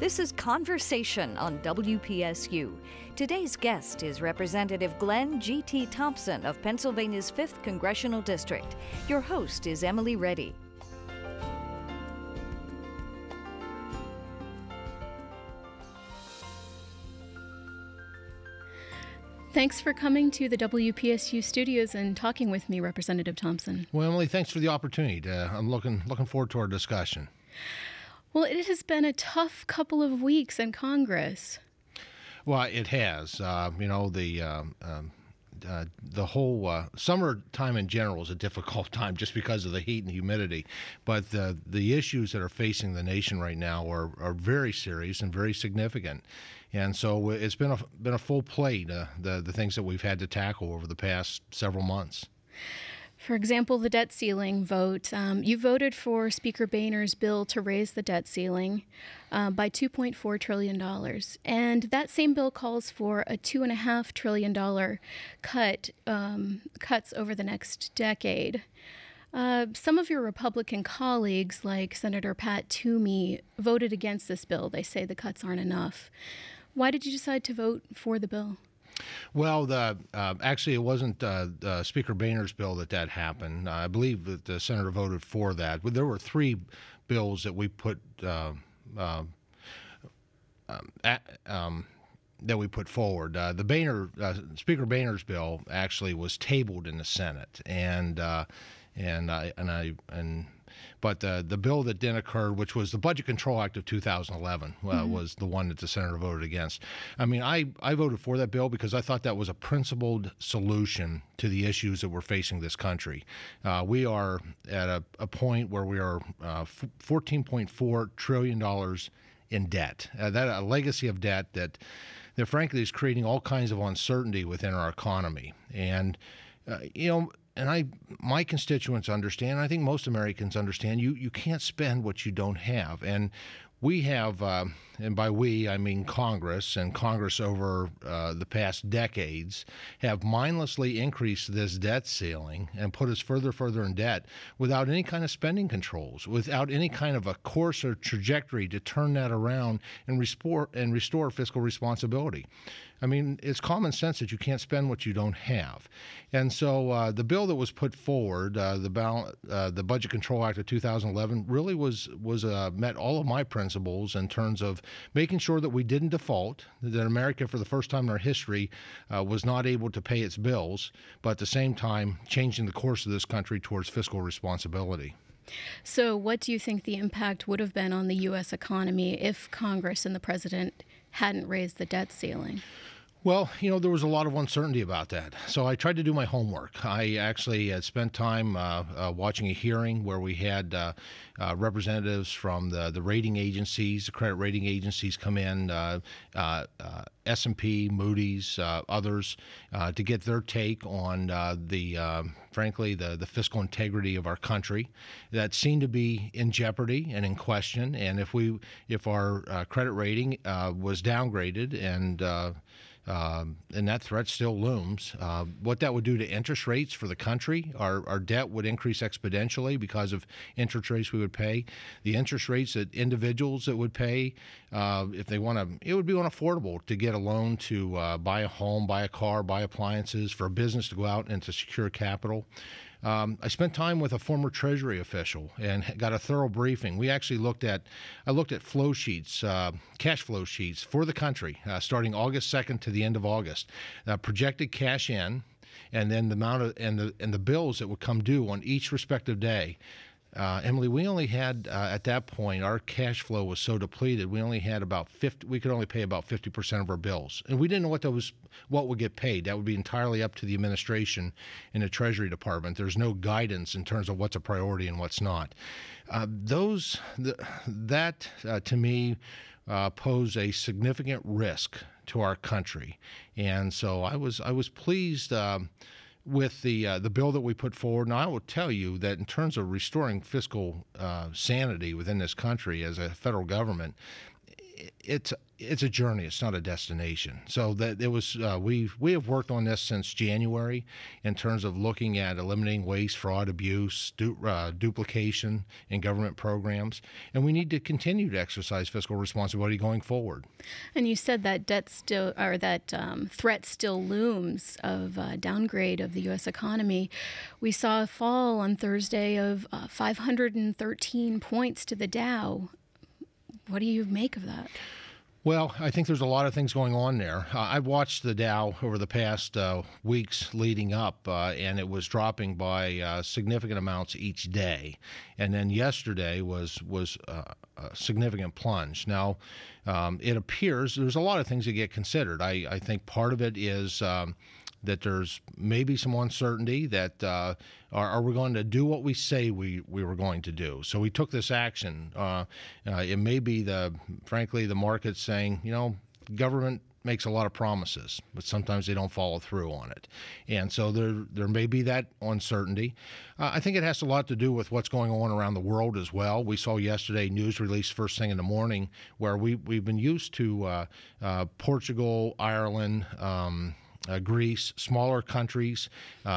This is Conversation on WPSU. Today's guest is Representative Glenn G.T. Thompson of Pennsylvania's 5th Congressional District. Your host is Emily Reddy. Thanks for coming to the WPSU studios and talking with me, Representative Thompson. Well, Emily, thanks for the opportunity. I'm looking forward to our discussion. Well, it has been a tough couple of weeks in Congress. Well, it has. The whole summertime in general is a difficult time just because of the heat and humidity. But the issues that are facing the nation right now are very serious and very significant. And so it's been a full plate, the things that we've had to tackle over the past several months. For example, the debt ceiling vote. You voted for Speaker Boehner's bill to raise the debt ceiling by $2.4 trillion. And that same bill calls for a $2.5 trillion cuts over the next decade. Some of your Republican colleagues, like Senator Pat Toomey, voted against this bill. They say the cuts aren't enough. Why did you decide to vote for the bill? Well, actually, it wasn't Speaker Boehner's bill that happened. I believe that the senator voted for that. There were three bills that we put forward. Speaker Boehner's bill actually was tabled in the Senate, but the bill that then occurred, which was the Budget Control Act of 2011, was the one that the senator voted against. I mean, I voted for that bill because I thought that was a principled solution to the issues that we're facing this country. We are at a point where we are $14.4 trillion in debt. A legacy of debt that frankly is creating all kinds of uncertainty within our economy. And, my constituents understand, I think most Americans understand, you can't spend what you don't have. And we have, and by we, I mean Congress, and Congress over the past decades have mindlessly increased this debt ceiling and put us further in debt without any kind of spending controls, without any kind of a course or trajectory to turn that around and restore fiscal responsibility. I mean, it's common sense that you can't spend what you don't have. And so the bill that was put forward, the Budget Control Act of 2011, really met all of my principles in terms of making sure that we didn't default, that America, for the first time in our history, was not able to pay its bills, but at the same time changing the course of this country towards fiscal responsibility. So what do you think the impact would have been on the U.S. economy if Congress and the president hadn't raised the debt ceiling? Well, there was a lot of uncertainty about that. So I tried to do my homework. I actually had spent time watching a hearing where we had representatives from the rating agencies, the credit rating agencies come in, S&P, Moody's, others, to get their take on frankly, the fiscal integrity of our country that seemed to be in jeopardy and in question. And if our credit rating was downgraded and that threat still looms, what that would do to interest rates for the country, our debt would increase exponentially because of interest rates we would pay. The interest rates that individuals that would pay, if they want to, it would be unaffordable to get a loan to buy a home, buy a car, buy appliances, for a business to go out and to secure capital. I spent time with a former Treasury official and got a thorough briefing. I looked at flow sheets, cash flow sheets for the country, starting August 2nd to the end of August, projected cash in, and then the amount of and the bills that would come due on each respective day. Emily, we only had at that point, our cash flow was so depleted, we only had we could only pay about 50% of our bills, and we didn't know what would get paid. That would be entirely up to the administration in the Treasury Department. There's no guidance in terms of what's a priority and what's not. That to me pose a significant risk to our country, and so I was pleased with the bill that we put forward. Now, I will tell you that in terms of restoring fiscal sanity within this country as a federal government, it's a journey. It's not a destination. So that it was. We have worked on this since January in terms of looking at eliminating waste, fraud, abuse, duplication in government programs, and we need to continue to exercise fiscal responsibility going forward. And you said that threat still looms of downgrade of the U.S. economy. We saw a fall on Thursday of 513 points to the Dow. What do you make of that? Well, I think there's a lot of things going on there. I've watched the Dow over the past weeks leading up, and it was dropping by significant amounts each day. And then yesterday was a significant plunge. Now, it appears there's a lot of things that get considered. I think part of it is that there's maybe some uncertainty that are we going to do what we say we were going to do? So we took this action. It may be frankly the market saying, government makes a lot of promises, but sometimes they don't follow through on it. And so there may be that uncertainty. I think it has a lot to do with what's going on around the world as well. We saw yesterday news release first thing in the morning where we've been used to Portugal, Ireland, Greece, smaller countries,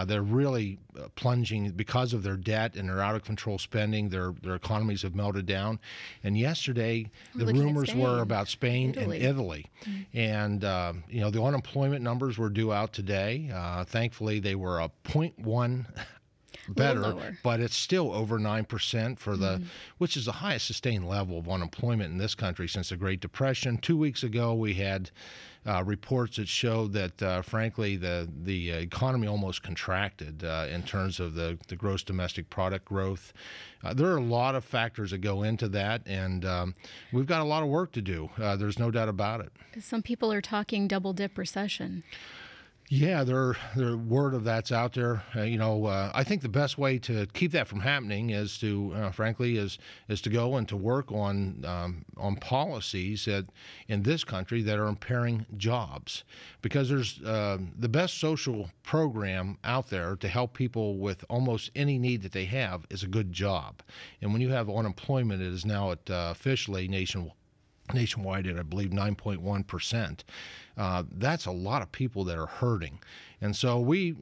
they're really plunging because of their debt and their out-of-control spending. Their economies have melted down. And yesterday, the rumors were about Spain and Italy. Mm-hmm. And, the unemployment numbers were due out today. Thankfully, they were a 0.1 better, but it's still over 9% for which is the highest sustained level of unemployment in this country since the Great Depression. 2 weeks ago, we had reports that showed that, frankly, the economy almost contracted in terms of the gross domestic product growth. There are a lot of factors that go into that, and we've got a lot of work to do. There's no doubt about it. Some people are talking double-dip recession. Yeah, their word of that's out there. I think the best way to keep that from happening is to, frankly, is to go and to work on policies that in this country that are impairing jobs, because there's the best social program out there to help people with almost any need that they have is a good job, and when you have unemployment, it is now at officially nationwide at, I believe, 9.1%. That's a lot of people that are hurting. And so we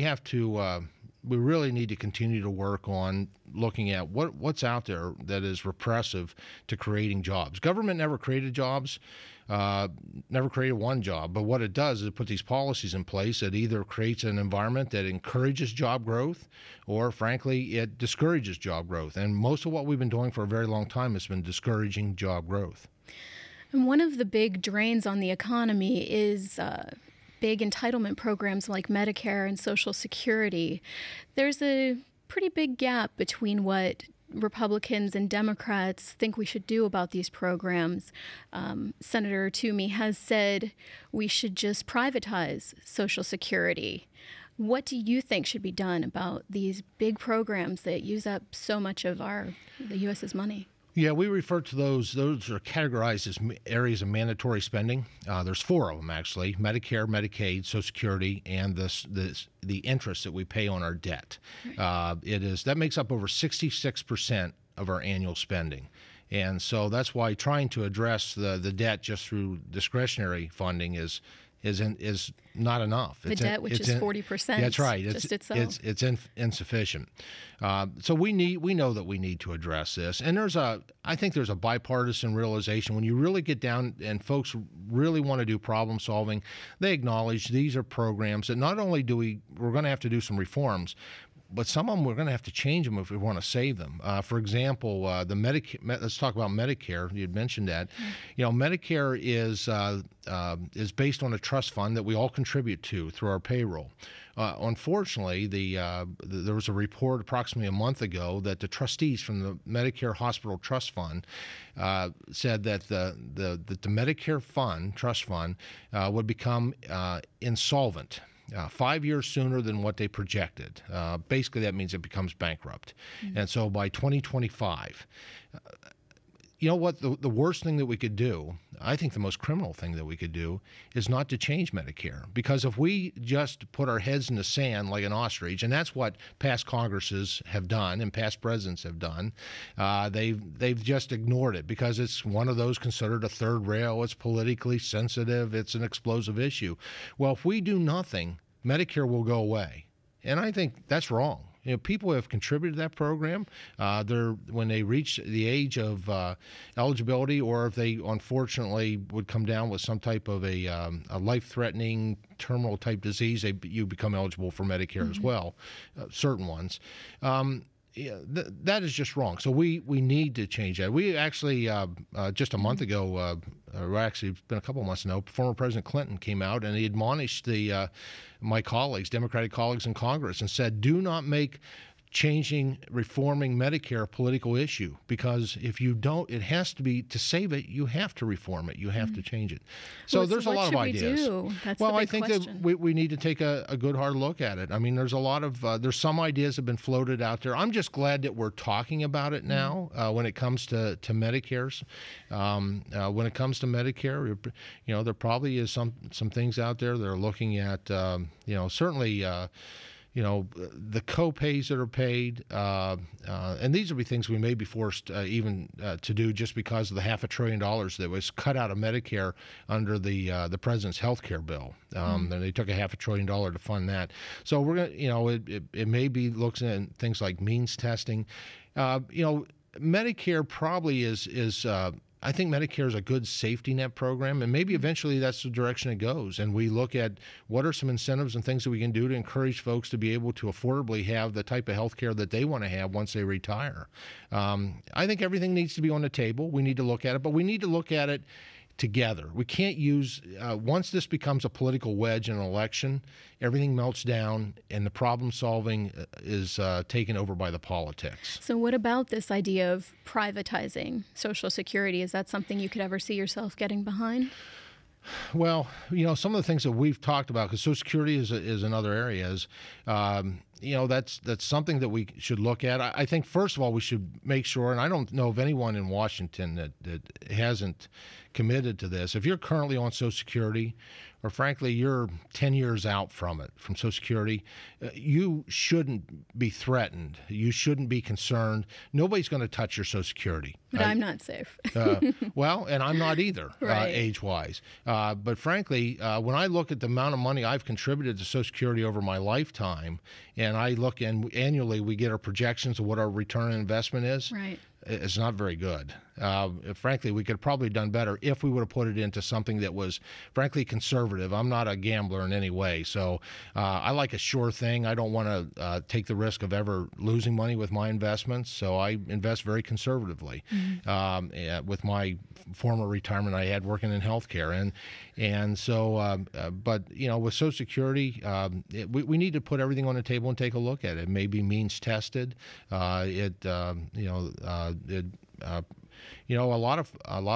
have to, we really need to continue to work on looking at what's out there that is repressive to creating jobs. Government never created jobs, never created one job, but what it does is it put these policies in place that either creates an environment that encourages job growth or, frankly, it discourages job growth. And most of what we've been doing for a very long time has been discouraging job growth. And one of the big drains on the economy is big entitlement programs like Medicare and Social Security. There's a pretty big gap between what Republicans and Democrats think we should do about these programs. Senator Toomey has said we should just privatize Social Security. What do you think should be done about these big programs that use up so much of the U.S.'s money? Yeah, we refer to those. Those are categorized as areas of mandatory spending. There's 4 of them, actually: Medicare, Medicaid, Social Security, and the interest that we pay on our debt. That makes up over 66% of our annual spending. And so that's why trying to address the debt just through discretionary funding is not enough. The debt, which is 40%. That's right. It's insufficient. So we know that we need to address this. And I think there's a bipartisan realization when you really get down and folks really want to do problem solving. They acknowledge these are programs that not only we're going to have to do some reforms, but some of them we're going to have to change them if we want to save them. For example, the Medicare. Let's talk about Medicare. You had mentioned that. Medicare is based on a trust fund that we all contribute to through our payroll. Unfortunately, there was a report approximately a month ago that the trustees from the Medicare Hospital Trust Fund said that the Medicare trust fund would become insolvent 5 years sooner than what they projected. Basically, that means it becomes bankrupt. Mm-hmm. And so by 2025, you know what? The worst thing that we could do I think the most criminal thing that we could do is not to change Medicare. Because if we just put our heads in the sand like an ostrich, and that's what past Congresses have done and past presidents have done, they've just ignored it because it's one of those considered a third rail. It's politically sensitive. It's an explosive issue. Well, if we do nothing, Medicare will go away. And I think that's wrong. People have contributed to that program. When they reach the age of eligibility, or if they unfortunately would come down with some type of a life-threatening terminal type disease, you become eligible for Medicare as well, certain ones. That is just wrong. So we need to change that. We actually, just a month ago, or actually it's been a couple of months now, former President Clinton came out and he admonished my colleagues, Democratic colleagues in Congress, and said, do not make reforming Medicare a political issue, because if you don't, it has to be, to save it, you have to reform it. You have to change it. So there's a lot of ideas. Well, I think that we need to take a good hard look at it. I mean, there's a lot of, there's some ideas that have been floated out there. I'm just glad that we're talking about it now when it comes to Medicare's. When it comes to Medicare, there probably is some things out there that are looking at, certainly, the co-pays that are paid, and these will be things we may be forced even to do just because of the $500 billion that was cut out of Medicare under the president's health care bill. And they took $500 billion to fund that. So we're going to, it may be looking at things like means testing. Medicare probably is I think Medicare is a good safety net program, and maybe eventually that's the direction it goes. And we look at what are some incentives and things that we can do to encourage folks to be able to affordably have the type of health care that they want to have once they retire. I think everything needs to be on the table. We need to look at it, but we need to look at it together. We can't use, once this becomes a political wedge in an election, everything melts down and the problem solving is taken over by the politics. So what about this idea of privatizing Social Security? Is that something you could ever see yourself getting behind? Well, some of the things that we've talked about, because Social Security is another area, that's something that we should look at. I think, first of all, we should make sure, and I don't know of anyone in Washington that hasn't committed to this. If you're currently on Social Security, or frankly, you're 10 years out from Social Security, you shouldn't be threatened. You shouldn't be concerned. Nobody's going to touch your Social Security. But I'm not safe. Well, and I'm not either, right. Age-wise. But frankly, when I look at the amount of money I've contributed to Social Security over my lifetime, and I look, and annually we get our projections of what our return on investment is, right. It's not very good. Frankly, we could have probably done better if we would have put it into something that was, frankly, conservative. I'm not a gambler in any way, so I like a sure thing. I don't want to take the risk of ever losing money with my investments, so I invest very conservatively. With my former retirement I had working in healthcare, and so, but with Social Security, we need to put everything on the table and take a look at it. It may be means tested. A lot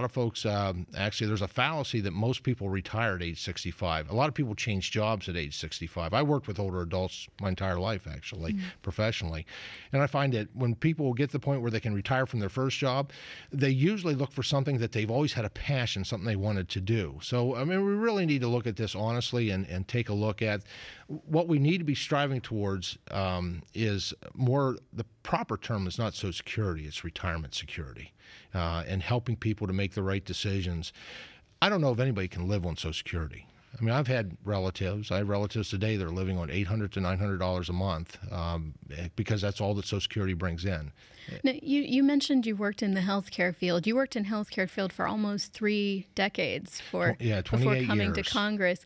of folks actually, there's a fallacy that most people retire at age 65. A lot of people change jobs at age 65. I worked with older adults my entire life, actually, professionally. And I find that when people get to the point where they can retire from their first job, they usually look for something that they've always had a passion, something they wanted to do. So, I mean, we really need to look at this honestly and take a look at what we need to be striving towards is more, the proper term is not Social Security, it's retirement security. And helping people to make the right decisions. I don't know if anybody can live on Social Security. I mean, I have relatives today that are living on $800 to $900 a month because that's all that Social Security brings in. Now, you mentioned you worked in the healthcare field. You worked in healthcare field for almost 3 decades before coming to Congress.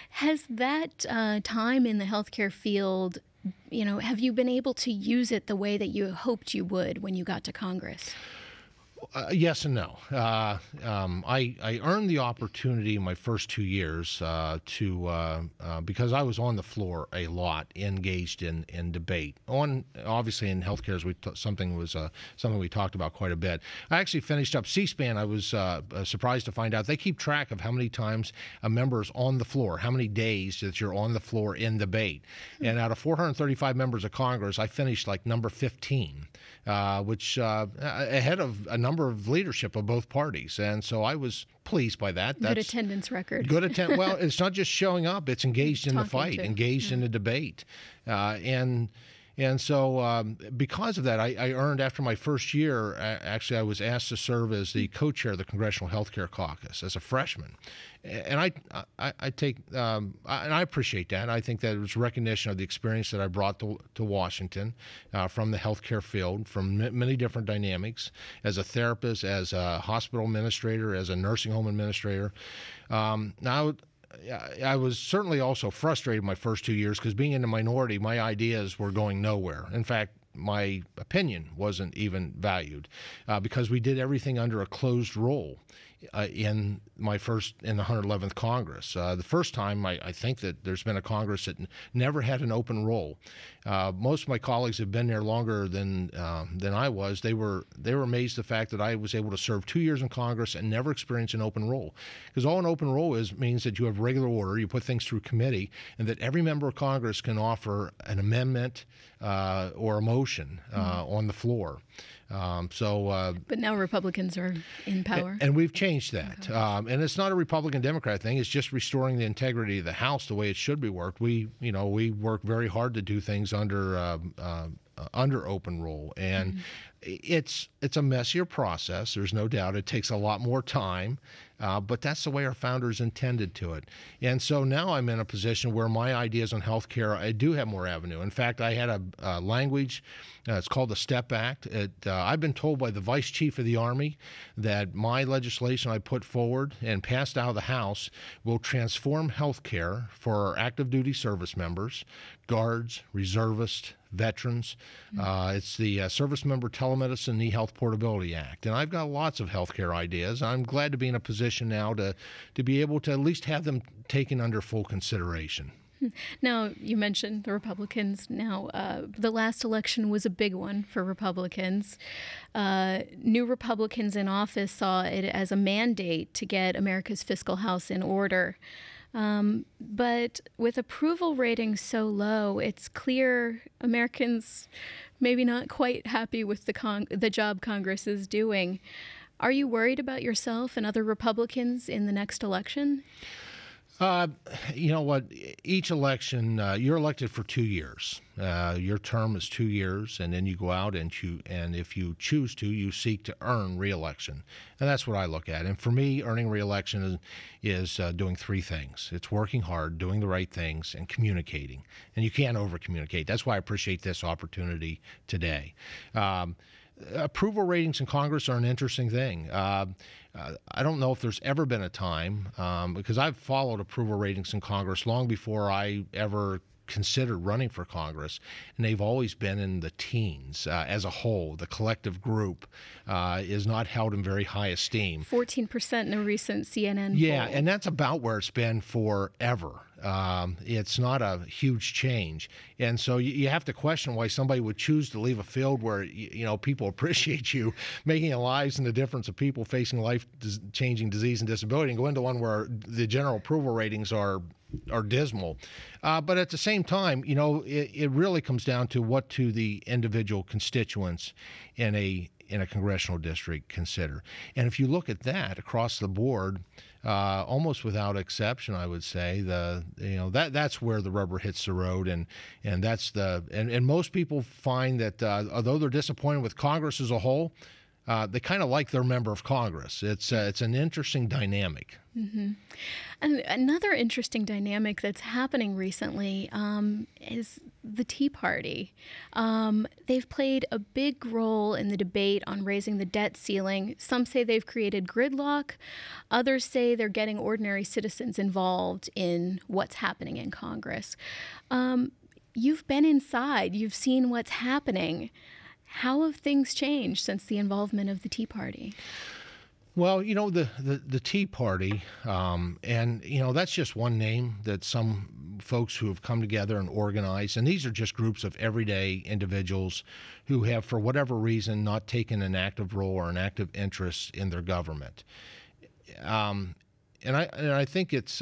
Has that time in the healthcare field, have you been able to use it the way that you hoped you would when you got to Congress? Yes and no. I earned the opportunity in my first 2 years because I was on the floor a lot, engaged in debate. Obviously in healthcare, something we talked about quite a bit. I actually finished up C-SPAN. I was surprised to find out they keep track of how many times a member is on the floor, how many days that you're on the floor in debate. And out of 435 members of Congress, I finished like number 15, which ahead of a number of leadership of both parties. And so I was pleased by that. Good attendance record. Good attendance. Well, it's not just showing up. It's engaged in the fight, engaged in the debate. And so because of that, I earned, after my first year, actually I was asked to serve as the co-chair of the Congressional Healthcare Caucus as a freshman. And I take and I appreciate that. I think that it was recognition of the experience that I brought to Washington from the healthcare field, from many different dynamics, as a therapist, as a hospital administrator, as a nursing home administrator. Now, I was certainly also frustrated my first 2 years because, being in the minority, my ideas were going nowhere. In fact, my opinion wasn't even valued because we did everything under a closed roll in the 111th Congress. The first time, I think that there's been a Congress that never had an open roll. Most of my colleagues have been there longer than I was. They were amazed at the fact that I was able to serve 2 years in Congress and never experience an open roll. Because all an open roll means that you have regular order, you put things through committee, and that every member of Congress can offer an amendment or a motion on the floor. But now Republicans are in power. And we've changed that. And it's not a Republican-Democrat thing. It's just restoring the integrity of the House the way it should be worked. We work very hard to do things under open roll. And it's a messier process. There's no doubt. It takes a lot more time. But that's the way our founders intended to it. And so now I'm in a position where my ideas on health care, I do have more avenue. In fact, I had a language, it's called the STEP Act. I've been told by the Vice Chief of the Army that my legislation I put forward and passed out of the House will transform health care for our active duty service members, guards, reservists, veterans. It's the Service Member Telemedicine eHealth Portability Act. And I've got lots of healthcare ideas. I'm glad to be in a position now to be able to at least have them taken under full consideration. Now, you mentioned the Republicans. Now, the last election was a big one for Republicans. New Republicans in office saw it as a mandate to get America's fiscal house in order. But with approval ratings so low, it's clear Americans maybe not quite happy with the job Congress is doing. Are you worried about yourself and other Republicans in the next election? You know what? Each election, you're elected for 2 years. Your term is 2 years, and then you go out and if you choose to, you seek to earn re-election. And that's what I look at. And for me, earning re-election is doing three things. It's working hard, doing the right things, and communicating. And you can't over-communicate. That's why I appreciate this opportunity today. Approval ratings in Congress are an interesting thing. I don't know if there's ever been a time, because I've followed approval ratings in Congress long before I ever considered running for Congress, and they've always been in the teens as a whole. The collective group is not held in very high esteem. 14% in a recent CNN poll. Yeah, and that's about where it's been forever. It's not a huge change. And so you have to question why somebody would choose to leave a field where, people appreciate you making lives and the difference of people facing life-changing disease and disability, and go into one where the general approval ratings are dismal. But at the same time, it really comes down to what do the individual constituents in a congressional district consider. And if you look at that across the board, almost without exception, I would say that's where the rubber hits the road, and most people find that although they're disappointed with Congress as a whole, they kind of like their member of Congress. It's an interesting dynamic. Mm-hmm. And another interesting dynamic that's happening recently is the Tea Party. They've played a big role in the debate on raising the debt ceiling. Some say they've created gridlock. Others say they're getting ordinary citizens involved in what's happening in Congress. You've been inside. You've seen what's happening. How have things changed since the involvement of the Tea Party? Well, the Tea Party, and that's just one name that some folks who have come together and organized, and these are just groups of everyday individuals who have, for whatever reason, not taken an active role or an active interest in their government. And I think it's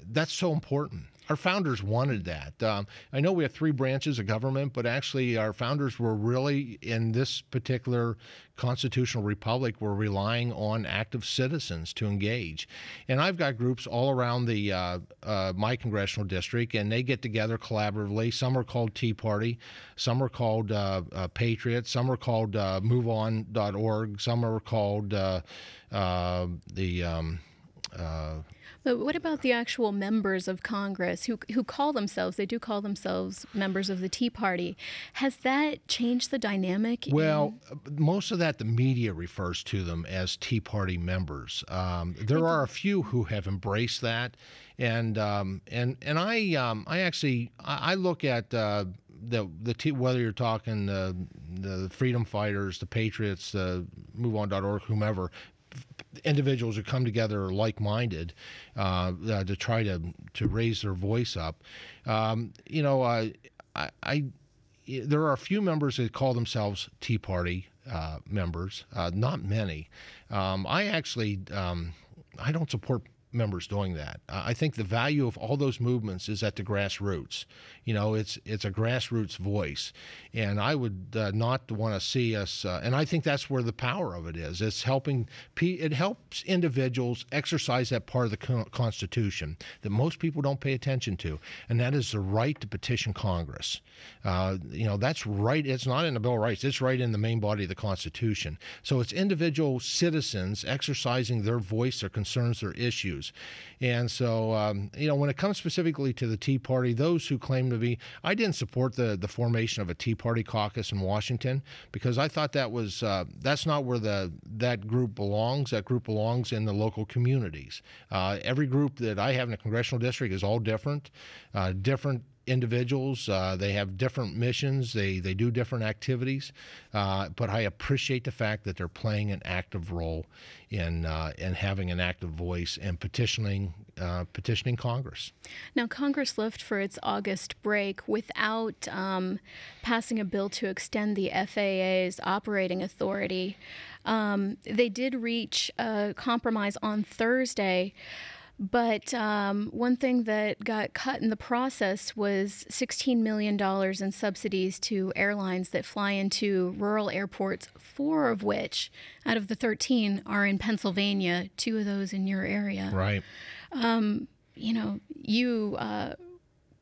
that's so important. Our founders wanted that. I know we have 3 branches of government, but actually our founders were really, in this particular constitutional republic, were relying on active citizens to engage. And I've got groups all around my congressional district, and they get together collaboratively. Some are called Tea Party, some are called Patriots, some are called MoveOn.org, some are called But what about the actual members of Congress who call themselves, they do call themselves members of the Tea Party? Has that changed the dynamic? Well, most of that, the media refers to them as Tea Party members. There are a few who have embraced that, and I actually look at whether you're talking the freedom fighters, the Patriots, the MoveOn.org, whomever. Individuals who come together like-minded to try to raise their voice up. There are a few members that call themselves Tea Party members, not many. I don't support members doing that. I think the value of all those movements is at the grassroots. It's a grassroots voice, and I would not want to see us. And I think that's where the power of it is. It's helping. It helps individuals exercise that part of the Constitution that most people don't pay attention to, and that is the right to petition Congress. That's right. It's not in the Bill of Rights. It's right in the main body of the Constitution. So it's individual citizens exercising their voice, their concerns, their issues. And so, when it comes specifically to the Tea Party, those who claim to be, I didn't support the formation of a Tea Party caucus in Washington because I thought that's not where that group belongs. That group belongs in the local communities. Every group that I have in a congressional district is all different individuals. They have different missions. They do different activities. But I appreciate the fact that they're playing an active role in having an active voice and petitioning Congress. Now, Congress left for its August break without passing a bill to extend the FAA's operating authority. They did reach a compromise on Thursday. But one thing that got cut in the process was $16 million in subsidies to airlines that fly into rural airports, 4 of which out of the 13 are in Pennsylvania, 2 of those in your area. Right. You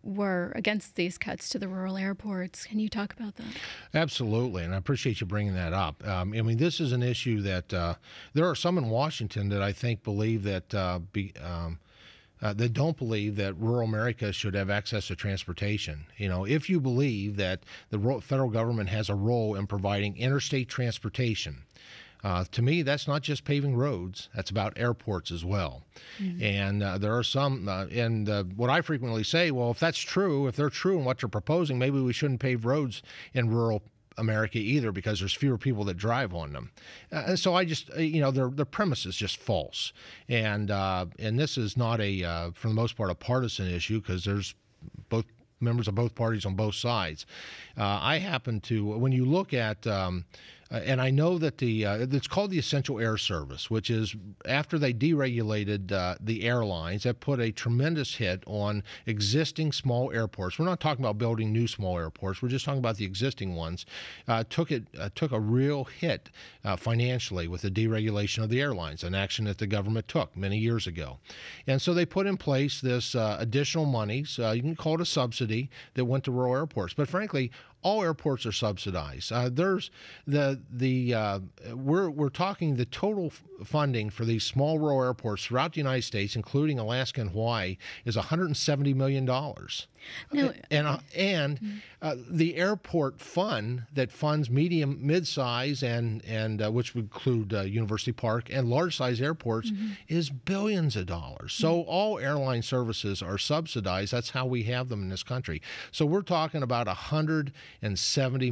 were against these cuts to the rural airports. Can you talk about that? Absolutely, and I appreciate you bringing that up. This is an issue that there are some in Washington that I think believe that that don't believe that rural America should have access to transportation. If you believe that the federal government has a role in providing interstate transportation, to me, that's not just paving roads. That's about airports as well. Mm-hmm. And there are some, what I frequently say, well, if that's true, if they're true in what they're proposing, maybe we shouldn't pave roads in rural America either because there's fewer people that drive on them. And so I just, their premise is just false. And this is not for the most part, a partisan issue because there's both members of both parties on both sides. I happen to, when you look at, and I know that it's called the Essential Air Service, which is after they deregulated the airlines, that put a tremendous hit on existing small airports. We're not talking about building new small airports. We're just talking about the existing ones. Took a real hit financially with the deregulation of the airlines, an action that the government took many years ago. And so they put in place this additional monies. You can call it a subsidy that went to rural airports. But frankly, all airports are subsidized. There's we're talking the total funding for these small rural airports throughout the United States, including Alaska and Hawaii, is $170 million. No. And the airport fund that funds medium, mid-size, and which would include University Park and large-size airports, is billions of dollars. So all airline services are subsidized. That's how we have them in this country. So we're talking about $170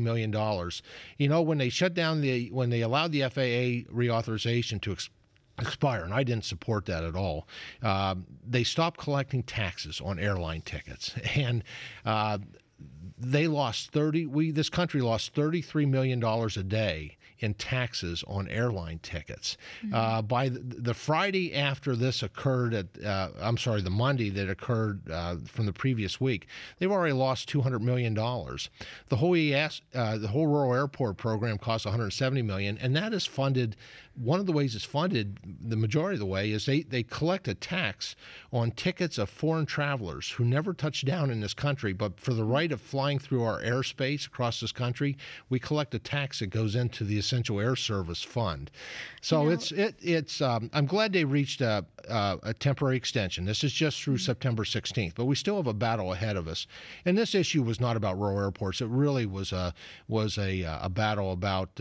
million. When they shut down when they allowed the FAA reauthorization to expire, and I didn't support that at all. They stopped collecting taxes on airline tickets, and this country lost $33 million a day in taxes on airline tickets. By the Friday after this occurred, the Monday that occurred from the previous week, they've already lost $200 million. The whole rural airport program costs $170 million, and that is funded. One of the ways it's funded, the majority of the way, is they collect a tax on tickets of foreign travelers who never touch down in this country, but for the right of flying through our airspace across this country, we collect a tax that goes into the Essential Air Service Fund. So I'm glad they reached a temporary extension. This is just through September 16th, but we still have a battle ahead of us. And this issue was not about rural airports. It really was a battle about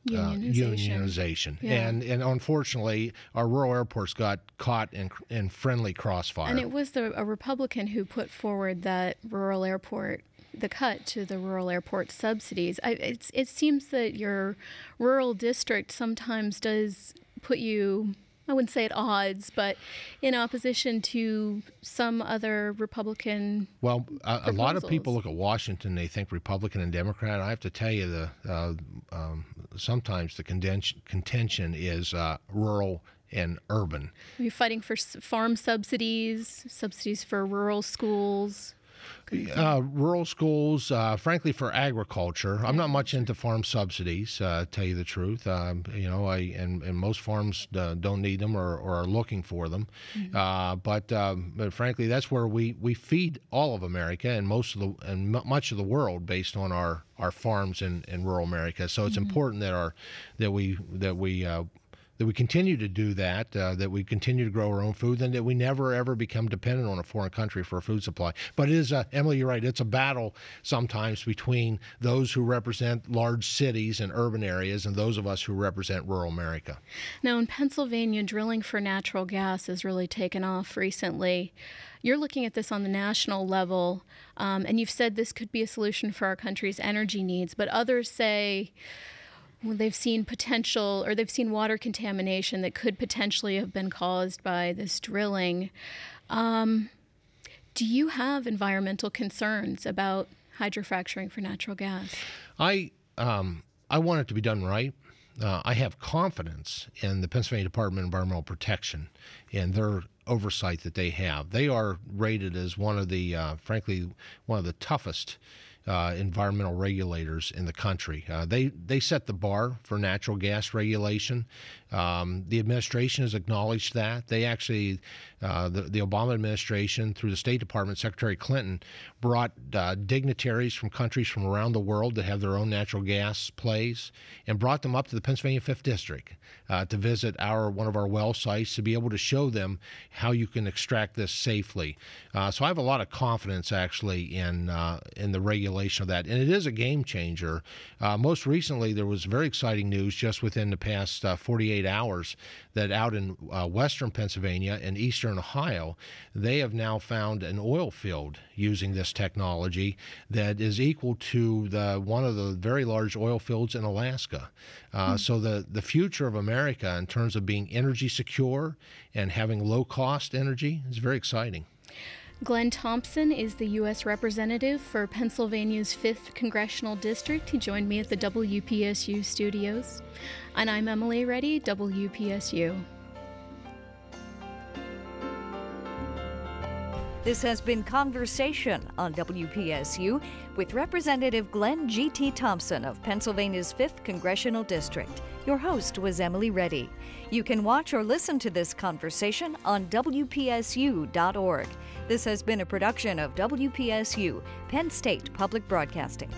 unionization. Yeah. And unfortunately, our rural airports got caught in friendly crossfire. And it was a Republican who put forward that the cut to the rural airport subsidies. It seems that your rural district sometimes does put you, I wouldn't say at odds, but in opposition to some other Republican a lot of people look at Washington, they think Republican and Democrat. I have to tell you, sometimes the contention is rural and urban. Are you fighting for farm subsidies for rural schools? Rural schools, frankly, for agriculture. I'm not much into farm subsidies, tell you the truth. And most farms don't need them or are looking for them. But frankly, that's where we feed all of America and much of the world based on our farms in rural America. So it's important that we continue to do that, that we continue to grow our own food, and that we never, ever become dependent on a foreign country for a food supply. But it is, Emily, you're right, it's a battle sometimes between those who represent large cities and urban areas and those of us who represent rural America. Now, in Pennsylvania, drilling for natural gas has really taken off recently. You're looking at this on the national level, and you've said this could be a solution for our country's energy needs, but others say they've seen water contamination that could potentially have been caused by this drilling. Do you have environmental concerns about hydrofracturing for natural gas? I want it to be done right. I have confidence in the Pennsylvania Department of Environmental Protection and their oversight that they have. They are rated as one of the toughest environmental regulators in the country. They set the bar for natural gas regulation. The administration has acknowledged that. They actually, the Obama administration, through the State Department, Secretary Clinton, brought dignitaries from countries from around the world that have their own natural gas plays and brought them up to the Pennsylvania 5th District to visit one of our well sites to be able to show them how you can extract this safely. So I have a lot of confidence, actually, in the regulation of that. And it is a game changer. Most recently, there was very exciting news just within the past 48 hours that out in western Pennsylvania and eastern Ohio, they have now found an oil field using this technology that is equal to one of the very large oil fields in Alaska. So the future of America in terms of being energy secure and having low-cost energy is very exciting. Glenn Thompson is the U.S. Representative for Pennsylvania's 5th Congressional District. He joined me at the WPSU studios. And I'm Emily Reddy, WPSU. This has been Conversation on WPSU with Representative Glenn G.T. Thompson of Pennsylvania's 5th Congressional District. Your host was Emily Reddy. You can watch or listen to this conversation on WPSU.org. This has been a production of WPSU, Penn State Public Broadcasting.